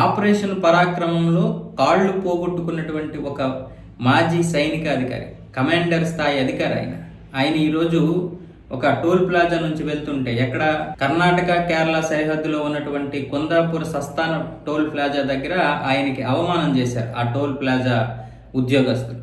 Operation పరాక్రమంలో కాళ్ళు పోగొట్టుకున్నటువంటి ఒక మాజీ సైనిక అధికారి, కమాండర్ స్థాయి అధికారి ఆయన ఈరోజు ఒక టోల్ ప్లాజా నుంచి వెళ్తుంటే, ఎక్కడ కర్ణాటక కేరళ సరిహద్దులో ఉన్నటువంటి కుందాపూర్ సస్తాన టోల్ ప్లాజా దగ్గర ఆయనకి అవమానం చేశారు ఆ టోల్ ప్లాజా ఉద్యోగస్తులు.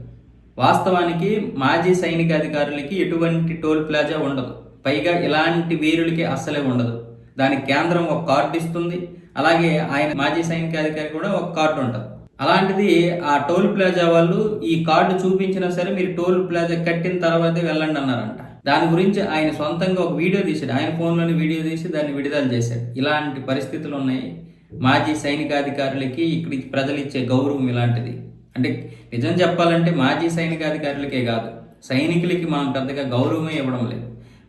వాస్తవానికి మాజీ సైనిక అధికారులకి ఎటువంటి టోల్ ప్లాజా ఉండదు, పైగా ఇలాంటి వీరులకి అస్సలే ఉండదు. దానికి కేంద్రం ఒక కార్డు ఇస్తుంది, అలాగే ఆయన మాజీ సైనికాధికారి కూడా ఒక కార్డు ఉంటుంది. అలాంటిది ఆ టోల్ ప్లాజా వాళ్ళు ఈ కార్డు చూపించినా సరే మీరు టోల్ ప్లాజా కట్టిన తర్వాతే వెళ్ళండి అన్నారంట. దాని గురించి ఆయన సొంతంగా ఒక వీడియో తీశాడు, ఆయన ఫోన్లోని వీడియో తీసి దాన్ని విడుదల చేశాడు. ఇలాంటి పరిస్థితులు ఉన్నాయి. మాజీ సైనికాధికారులకి ఇక్కడికి ప్రజలు ఇచ్చే గౌరవం ఇలాంటిది. అంటే నిజం చెప్పాలంటే మాజీ సైనికాధికారులకే కాదు, సైనికులకి మనం పెద్దగా గౌరవమే ఇవ్వడం లేదు.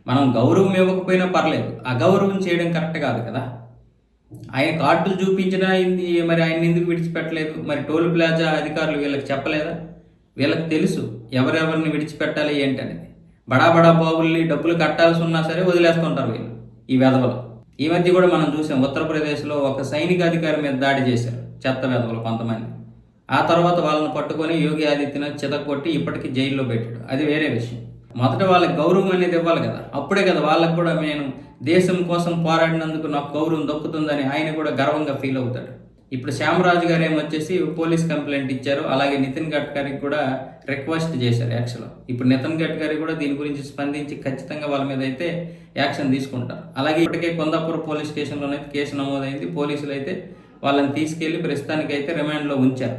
మనం గౌరవం ఇవ్వకపోయినా పర్లేదు, అగౌరవం చేయడం కరెక్ట్ కాదు కదా. ఆయన కార్డులు చూపించినా మరి ఆయన ఎందుకు విడిచిపెట్టలేదు? మరి టోల్ ప్లాజా అధికారులు వీళ్ళకి చెప్పలేదా? వీళ్ళకి తెలుసు ఎవరెవరిని విడిచిపెట్టాలి ఏంటనేది. బడా బడా బాబుల్ని డబ్బులు కట్టాల్సి ఉన్నా సరే వదిలేస్తుంటారు వీళ్ళు, ఈ వెధవలు. ఈ మధ్య కూడా మనం చూసాం, ఉత్తరప్రదేశ్లో ఒక సైనిక అధికారి మీద దాడి చేశారు చెత్త వెధవలు కొంతమంది. ఆ తర్వాత వాళ్ళని పట్టుకొని యోగి ఆదిత్యనాథ్ చితక్కొట్టి ఇప్పటికీ జైల్లో పెట్టాడు. అది వేరే విషయం. మొదట వాళ్ళకి గౌరవం అనేది ఇవ్వాలి కదా, అప్పుడే కదా వాళ్ళకు కూడా నేను దేశం కోసం పోరాడినందుకు నాకు గౌరవం దక్కుతుందని ఆయన కూడా గర్వంగా ఫీల్ అవుతాడు. ఇప్పుడు శ్యామరాజు గారు ఏమొచ్చేసి పోలీస్ కంప్లైంట్ ఇచ్చారు, అలాగే నితిన్ గడ్కరీకి కూడా రిక్వెస్ట్ చేశారు యాక్చువల్గా. ఇప్పుడు నితిన్ గడ్కరీ కూడా దీని గురించి స్పందించి ఖచ్చితంగా వాళ్ళ మీద అయితే యాక్షన్ తీసుకుంటారు. అలాగే ఇప్పటికే కొందాపూర్ పోలీస్ స్టేషన్లోనైతే కేసు నమోదైంది. పోలీసులు అయితే వాళ్ళని తీసుకెళ్లి ప్రస్తుతానికి అయితే రిమాండ్లో ఉంచారు.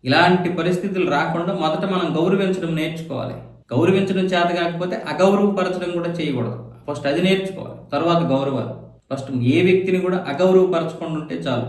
ఇలాంటి పరిస్థితులు రాకుండా మొదట మనం గౌరవించడం నేర్చుకోవాలి. గౌరవించడం చేత కాకపోతే అగౌరవపరచడం కూడా చేయకూడదు. ఫస్ట్ అది నేర్చుకోవాలి, తర్వాత గౌరవాలు. ఫస్ట్ ఏ వ్యక్తిని కూడా అగౌరవపరచకుండా ఉంటే చాలు.